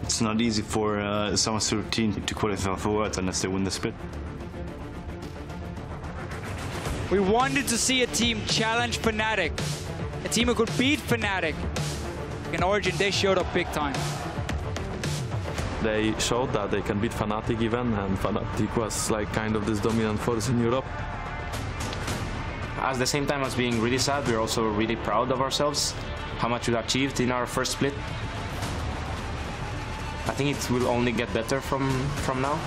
It's not easy for someone's team to qualify for Worlds unless they win the split. We wanted to see a team challenge Fnatic, a team who could beat Fnatic. In Origen, they showed up big time. They showed that they can beat Fnatic even, and Fnatic was like kind of this dominant force in Europe. At the same time as being really sad, we're also really proud of ourselves, how much we achieved in our first split. I think it will only get better from now.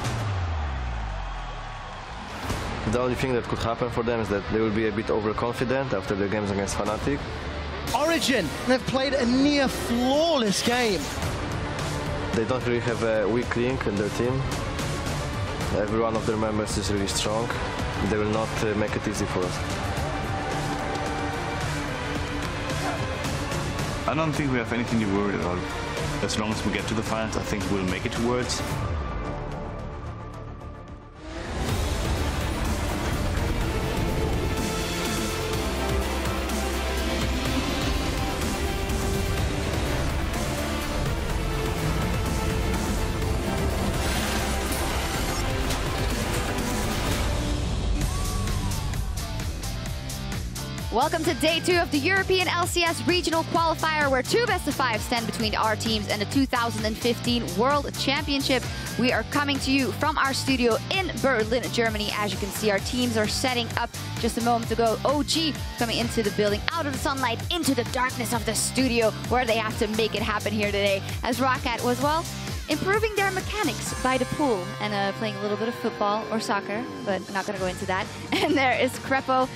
The only thing that could happen for them is that they will be a bit overconfident after the games against Fnatic. Origen, they've played a near flawless game. They don't really have a weak link in their team. Every one of their members is really strong. They will not make it easy for us. I don't think we have anything to worry about. As long as we get to the finals, I think we'll make it to Worlds. Welcome to day 2 of the European LCS Regional Qualifier, where 2 best-of-5 stand between our teams and the 2015 World Championship. We are coming to you from our studio in Berlin, Germany. As you can see, our teams are setting up just a moment ago. OG coming into the building, out of the sunlight, into the darkness of the studio, where they have to make it happen here today. As Roccat was, well, improving their mechanics by the pool and playing a little bit of football or soccer, but I'm not going to go into that. And there is Crepo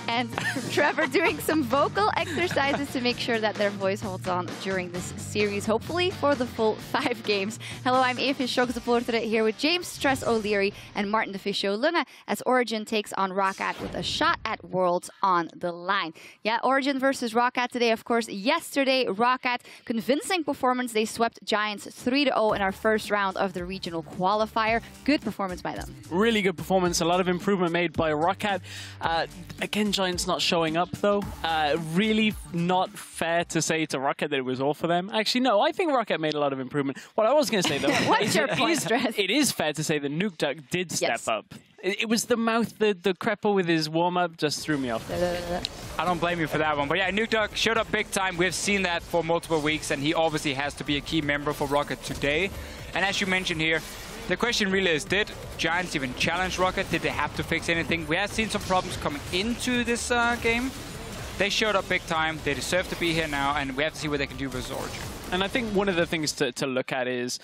and Trevor doing some vocal exercises to make sure that their voice holds on during this series, hopefully for the full 5 games. Hello, I'm Eve Schokseportere here with James Stress O'Leary and Martin de Fischo Lunge as Origen takes on Roccat with a shot at Worlds on the line. Yeah, Origen versus Roccat today, of course. Yesterday, Roccat, convincing performance. They swept Giants 3-0 in our first round of the regional qualifier. Good performance by them. Really good performance. A lot of improvement made by Roccat. Again, Giants not showing up, though. Really not fair to say to Roccat that it was all for them. Actually, no, I think Roccat made a lot of improvement. What I was going to say, though, What's your point, Stress? It is fair to say that Nukeduck did step up. It was the mouth, the Crepo with his warm-up just threw me off. I don't blame you for that one. But yeah, Nukeduck showed up big time. We've seen that for multiple weeks, and he obviously has to be a key member for Roccat today. And as you mentioned here, the question really is, did Giants even challenge Roccat? Did they have to fix anything? We have seen some problems coming into this game. They showed up big time. They deserve to be here now, and we have to see what they can do versus Origen. And I think one of the things to look at is,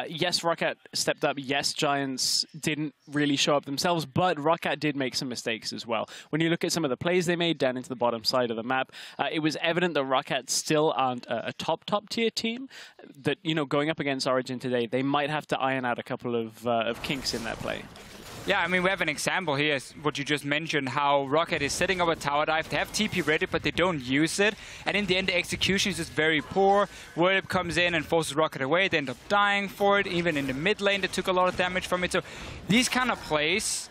yes, Roccat stepped up. Yes, Giants didn't really show up themselves, but Roccat did make some mistakes as well. When you look at some of the plays they made down into the bottom side of the map, it was evident that Roccat still aren't a top tier team. That, you know, going up against Origen today, they might have to iron out a couple of kinks in their play. Yeah, I mean, we have an example here, what you just mentioned, how Roccat is setting up a tower dive. They have TP ready, but they don't use it. And in the end, the execution is just very poor. Whirlip comes in and forces Roccat away. They end up dying for it. Even in the mid lane, they took a lot of damage from it. So these kind of plays,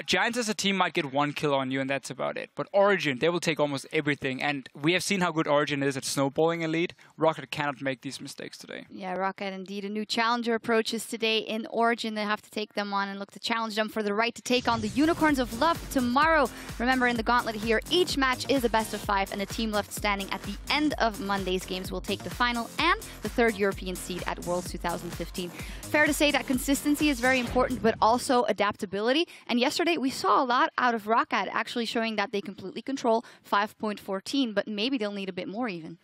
Giants as a team might get 1 kill on you, and that's about it. But Origen, they will take almost everything. And we have seen how good Origen is at snowballing a lead. Roccat cannot make these mistakes today. Yeah, Roccat indeed. A new challenger approaches today in Origen. They have to take them on and look to challenge them for the right to take on the Unicorns of Love tomorrow. Remember, in the Gauntlet here, each match is a best-of-5, and the team left standing at the end of Monday's games will take the final and the 3rd European seed at Worlds 2015. Fair to say that consistency is very important, but also adaptability. And yesterday, we saw a lot out of Roccat, actually showing that they completely control 5.14, but maybe they'll need a bit more even.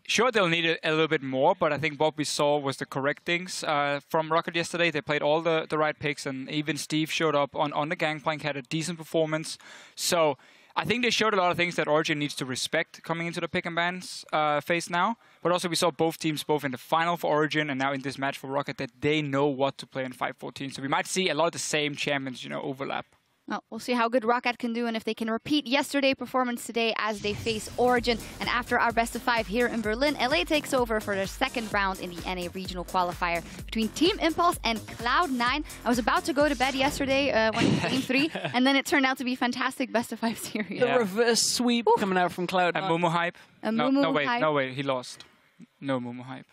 Sure, they'll need a little bit more, but I think what we saw was the correct things from Roccat yesterday. They played all the right picks, and even Steve showed up on the gangplank, had a decent performance. So I think they showed a lot of things that Origen needs to respect coming into the pick and bans phase now. But also we saw both teams, both in the final for Origen and now in this match for Roccat, that they know what to play in 5.14. So we might see a lot of the same champions, you know, overlap. Well, we'll see how good Roccat can do and if they can repeat yesterday's performance today as they face Origen. And after our best-of-5 here in Berlin, LA takes over for their 2nd round in the NA Regional Qualifier between Team Impulse and Cloud9. I was about to go to bed yesterday when Game 3, and then it turned out to be fantastic best-of-5 series. The reverse sweep coming out from Cloud9. And Mumu hype. No, wait, he lost. No Mumu hype.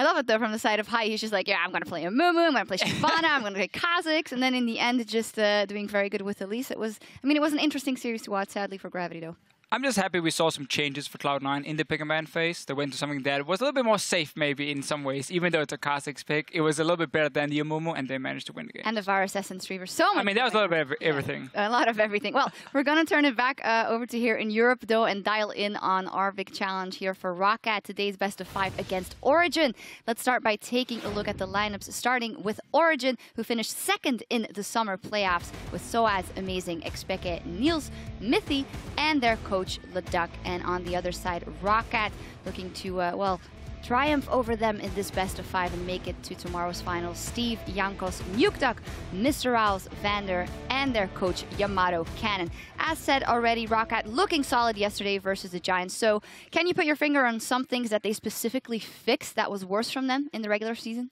I love it though from the side of Hai. He's just like, yeah, I'm going to play a Mumu, I'm going to play Shyvana, I'm going to play Kha'Zix, and then in the end, just doing very good with Elise. It was an interesting series to watch, sadly, for Gravity though. I'm just happy we saw some changes for Cloud9 in the pick and ban phase. They went to something that was a little bit more safe, maybe, in some ways. Even though it's a Kha'Zix pick, it was a little bit better than the Amumu, and they managed to win the game. And the Virus Essence Reaver. So much. I mean, that was a little bit of everything. A lot of everything. Well, we're going to turn it back over to here in Europe, though, and dial in on our big challenge here for Roccat, today's best of 5 against Origen. Let's start by taking a look at the lineups, starting with Origen, who finished second in the summer playoffs with Soaz, Amazing, Expeke, Niels, Mithy, and their coach, Leduc. And on the other side, Roccat looking to, well, triumph over them in this best of 5 and make it to tomorrow's finals. Steve, Jankos, Nukeduck, Mr. Owls, Vander, and their coach, Yamato Cannon. As said already, Roccat looking solid yesterday versus the Giants. So can you put your finger on some things that they specifically fixed that was worse from them in the regular season?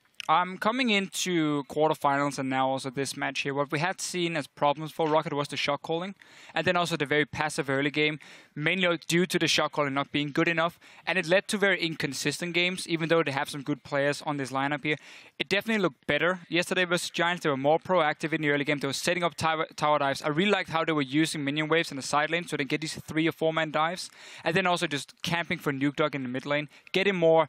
Coming into quarterfinals and now also this match here, what we had seen as problems for Roccat was the shot calling, and then also the very passive early game, mainly due to the shot calling not being good enough, and it led to very inconsistent games, even though they have some good players on this lineup here. It definitely looked better yesterday versus Giants. They were more proactive in the early game. They were setting up tower dives. I really liked how they were using minion waves in the side lane, so they get these 3 or 4 man dives, and then also just camping for Nukeduck in the mid lane, getting more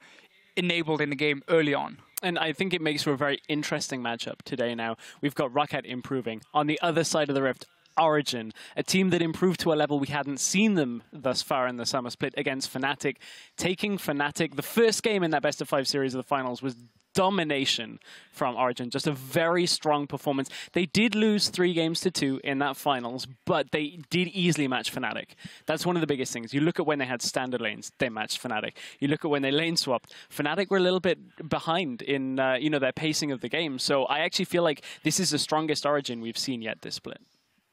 enabled in the game early on. And I think it makes for a very interesting matchup today now. We've got Roccat improving. On the other side of the rift, Origen, a team that improved to a level we hadn't seen them thus far in the summer split against Fnatic. Taking Fnatic, the first game in that best of 5 series of the finals was domination from Origen. Just a very strong performance. They did lose 3 games to 2 in that finals, but they did easily match Fnatic. That's one of the biggest things. You look at when they had standard lanes, they matched Fnatic. You look at when they lane swapped, Fnatic were a little bit behind in their pacing of the game. So I actually feel like this is the strongest Origen we've seen yet this split.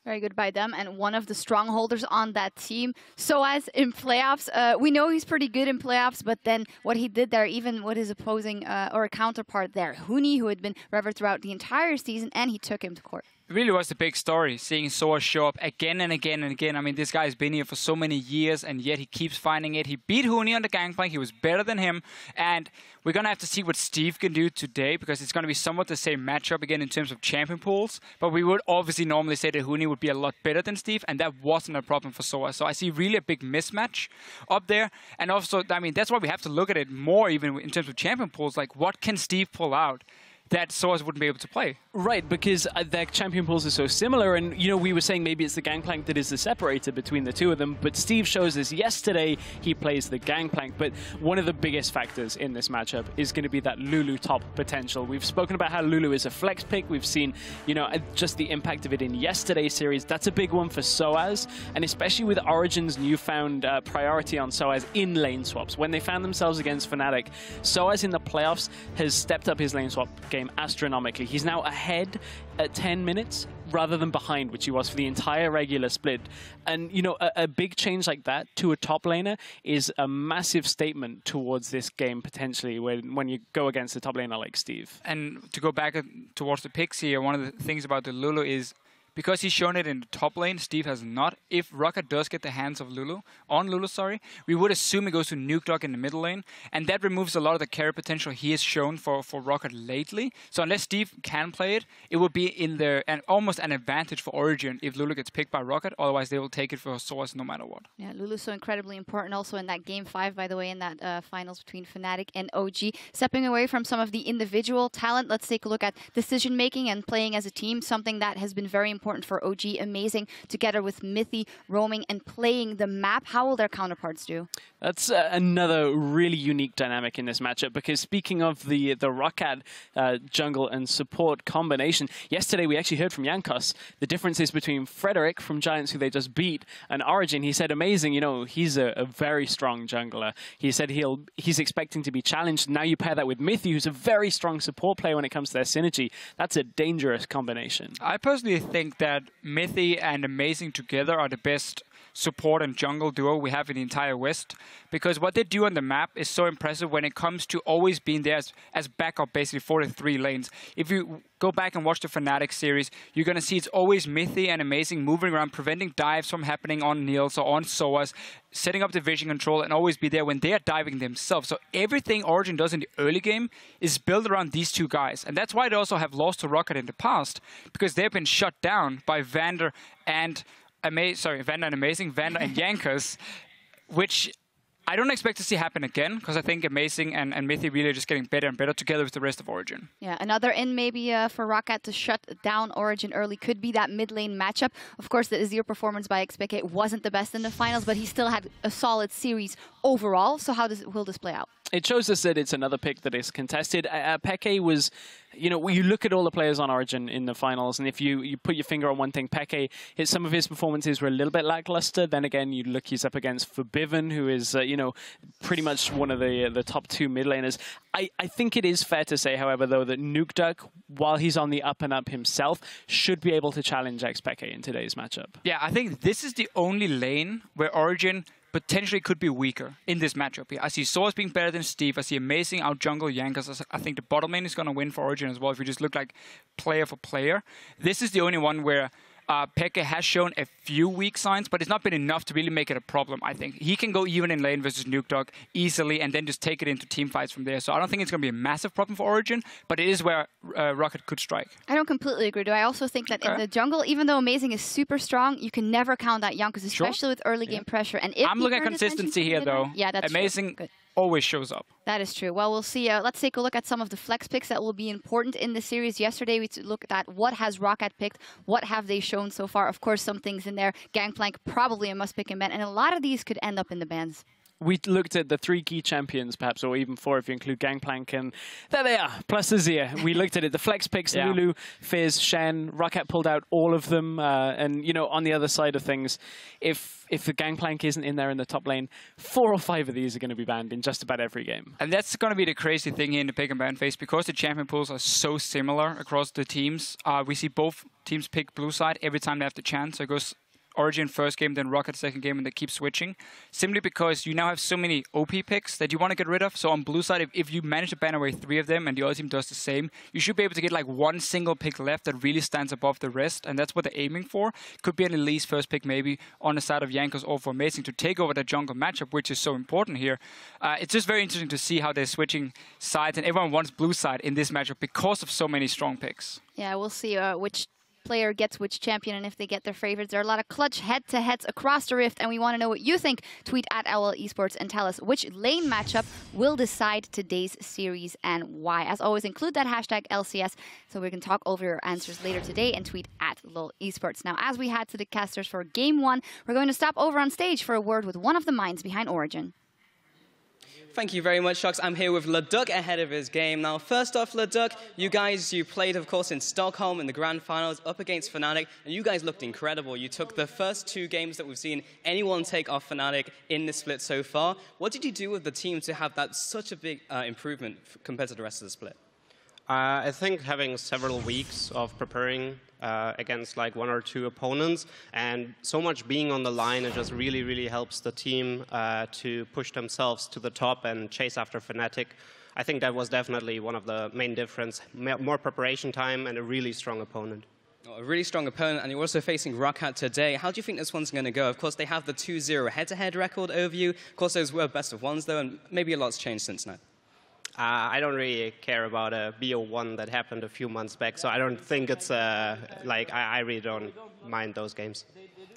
Very good by them, and one of the strongholders on that team. Soaz in playoffs, we know he's pretty good in playoffs, but then what he did there, even with his opposing or a counterpart there, Huni, who had been revered throughout the entire season, and he took him to court. It really was the big story, seeing Soaz show up again and again and again. I mean, this guy's been here for so many years, and yet he keeps finding it. He beat Huni on the gangplank. He was better than him. And we're going to have to see what Steve can do today, because it's going to be somewhat the same matchup again in terms of champion pools. But we would obviously normally say that Huni would be a lot better than Steve, and that wasn't a problem for Soaz. So I see really a big mismatch up there. And also, I mean, that's why we have to look at it more even in terms of champion pools. Like, what can Steve pull out that Soaz wouldn't be able to play? Right, because their champion pools are so similar, and we were saying maybe it's the gangplank that is the separator between the two of them, but Steve shows us yesterday he plays the gangplank. But one of the biggest factors in this matchup is going to be that Lulu top potential. We've spoken about how Lulu is a flex pick. We've seen, just the impact of it in yesterday's series. That's a big one for Soaz, and especially with Origen's newfound priority on Soaz in lane swaps. When they found themselves against Fnatic, Soaz in the playoffs has stepped up his lane swap game astronomically. He's now ahead at 10 minutes rather than behind, which he was for the entire regular split. And, a big change like that to a top laner is a massive statement towards this game, potentially, when you go against a top laner like Steve. And to go back towards the picks here, one of the things about the Lulu is, because he's shown it in the top lane, Steve has not. If Roccat does get the hands of Lulu, we would assume it goes to Nukeduck in the middle lane, and that removes a lot of the carry potential he has shown for Roccat lately. So unless Steve can play it, it would be in there and almost an advantage for Origen if Lulu gets picked by Roccat. Otherwise, they will take it for Soaz no matter what. Yeah, Lulu's so incredibly important also in that game 5, by the way, in that finals between Fnatic and OG. Stepping away from some of the individual talent, let's take a look at decision-making and playing as a team, something that has been very important for OG. Amazing, together with Mithy roaming and playing the map. How will their counterparts do? That's another really unique dynamic in this matchup, because speaking of the Roccat jungle and support combination, yesterday we actually heard from Jankos the differences between Frederick from Giants, who they just beat, and Origen. He said, amazing, he's a very strong jungler. He said he's expecting to be challenged. Now you pair that with Mithy, who's a very strong support player when it comes to their synergy. That's a dangerous combination. I personally think that Mithy and Amazing together are the best support and jungle duo we have in the entire West. Because what they do on the map is so impressive when it comes to always being there as backup basically for the 3 lanes. If you go back and watch the Fnatic series, you're going to see it's always Mythy and Amazing moving around, preventing dives from happening on Niels or on Soas, setting up the vision control, and always be there when they are diving themselves. So everything Origen does in the early game is built around these 2 guys. And that's why they also have lost to Roccat in the past, because they've been shut down by Vander and Amazing, Vander and Jankos, which I don't expect to see happen again, because I think Amazing and Mythy really are just getting better and better together with the rest of Origen. Yeah, another in maybe for Roccat to shut down Origen early could be that mid lane matchup. Of course, the Azir performance by EpicSkillshot wasn't the best in the finals, but he still had a solid series overall. So how will this play out? It shows us that it's another pick that is contested. Peke was, you know, you look at all the players on Origen in the finals, and if you put your finger on one thing, Peke, some of his performances were a little bit lackluster. Then again, you look, he's up against Forbiven, who is, you know, pretty much one of the top 2 mid laners. I think it is fair to say, however, though, that Nukeduck, while he's on the up and up himself, should be able to challenge Peke in today's matchup. Yeah, I think this is the only lane where Origen potentially could be weaker in this matchup here. I see Source being better than Steve. I see Amazing out jungle Jankos. I think the bottom lane is going to win for Origen as well if you just look like player for player. This is the only one where Peke has shown a few weak signs, but it's not been enough to really make it a problem, I think. He can go even in lane versus Nukeduck easily and then just take it into team fights from there. So I don't think it's going to be a massive problem for Origen, but it is where Roccat could strike. I don't completely agree. I also think that in the jungle, even though Amazing is super strong, you can never count out Jankos, especially with early game pressure. And if I'm looking at consistency here, though. Yeah, that's Amazing always shows up. That is true. Well, we'll see. Let's take a look at some of the flex picks that will be important in the series. Yesterday, we looked at what has Roccat picked, what have they shown so far. Of course, some things in there. Gangplank, probably a must-pick in ban, and a lot of these could end up in the bans. We looked at the 3 key champions, perhaps, or even 4 if you include Gangplank, and there they are, plus Azir. We looked at it, the flex picks, Lulu, Fizz, Shen, Roccat pulled out all of them, and, you know, on the other side of things, if the Gangplank isn't in there in the top lane, 4 or 5 of these are going to be banned in just about every game. And that's going to be the crazy thing here in the pick and ban phase, because the champion pools are so similar across the teams. We see both teams pick blue side every time they have the chance, so it goes Origen first game, then Roccat second game, and they keep switching. Simply because you now have so many OP picks that you want to get rid of. So on blue side, if you manage to ban away 3 of them and the other team does the same, you should be able to get like one single pick left that really stands above the rest. And that's what they're aiming for. Could be an Elise first pick maybe on the side of Jankos or for Amazing to take over the jungle matchup, which is so important here. It's just very interesting to see how they're switching sides, and everyone wants blue side in this matchup because of so many strong picks. Yeah, we'll see which player gets which champion and if they get their favorites. There are a lot of clutch head-to-heads across the Rift, and we want to know what you think. Tweet at LL Esports and tell us which lane matchup will decide today's series and why. As always, include that hashtag LCS so we can talk over your answers later today, and tweet at LOL Esports. Now, as we head to the casters for Game 1, we're going to stop over on stage for a word with one of the minds behind Origen. Thank you very much, Shox. I'm here with Leduc ahead of his game. Now, first off, Leduc, you played, of course, in Stockholm in the Grand Finals up against Fnatic, and you guys looked incredible. You took the first 2 games that we've seen anyone take off Fnatic in this split so far. What did you do with the team to have that such a big improvement compared to the rest of the split? I think having several weeks of preparing against like 1 or 2 opponents, and so much being on the line, it just really, really helps the team to push themselves to the top and chase after Fnatic. I think that was definitely one of the main difference. More preparation time and a really strong opponent. A really strong opponent, and you're also facing Roccat today. How do you think this one's going to go? Of course, they have the 2-0 head-to-head record over you. Of course, those were best of ones, though, and maybe a lot's changed since now. I don't really care about a BO1 that happened a few months back, so I don't think it's like I really don't mind those games.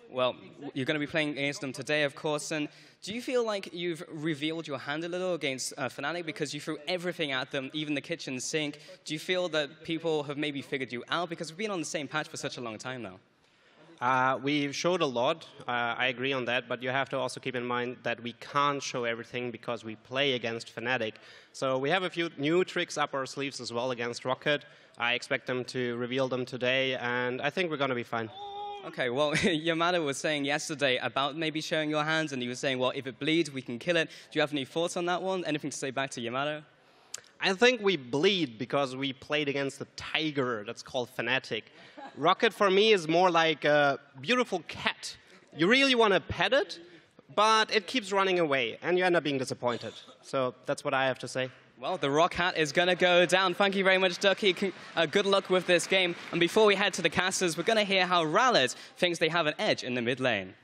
Well, you're going to be playing against them today, of course, and do you feel like you've revealed your hand a little against Fnatic because you threw everything at them, even the kitchen sink? Do you feel that people have maybe figured you out because we've been on the same patch for such a long time now? We showed a lot, I agree on that, but you have to also keep in mind that we can't show everything because we play against Fnatic. So we have a few new tricks up our sleeves as well against Roccat. I expect them to reveal them today, and I think we're going to be fine. Okay, well, Yamada was saying yesterday about maybe showing your hands, and he was saying, well, if it bleeds, we can kill it. Do you have any thoughts on that one? Anything to say back to Yamada? I think we bleed because we played against a tiger that's called Fnatic. Roccat for me is more like a beautiful cat you really want to pet it, but it keeps running away, and you end up being disappointed. So that's what I have to say. Well, the Roccat is going to go down. Thank you very much, Ducky. Good luck with this game. And before we head to the casters, we're going to hear how Rallet thinks they have an edge in the mid lane.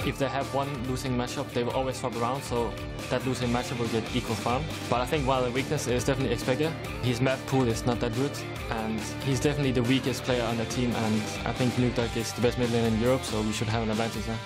If they have one losing matchup, they will always swap around, so that losing matchup will get equal fun. But I think one of the weaknesses is definitely Xpector. His map pool is not that good, and he's definitely the weakest player on the team, and I think Nuke Duck is the best mid lane in Europe, so we should have an advantage there.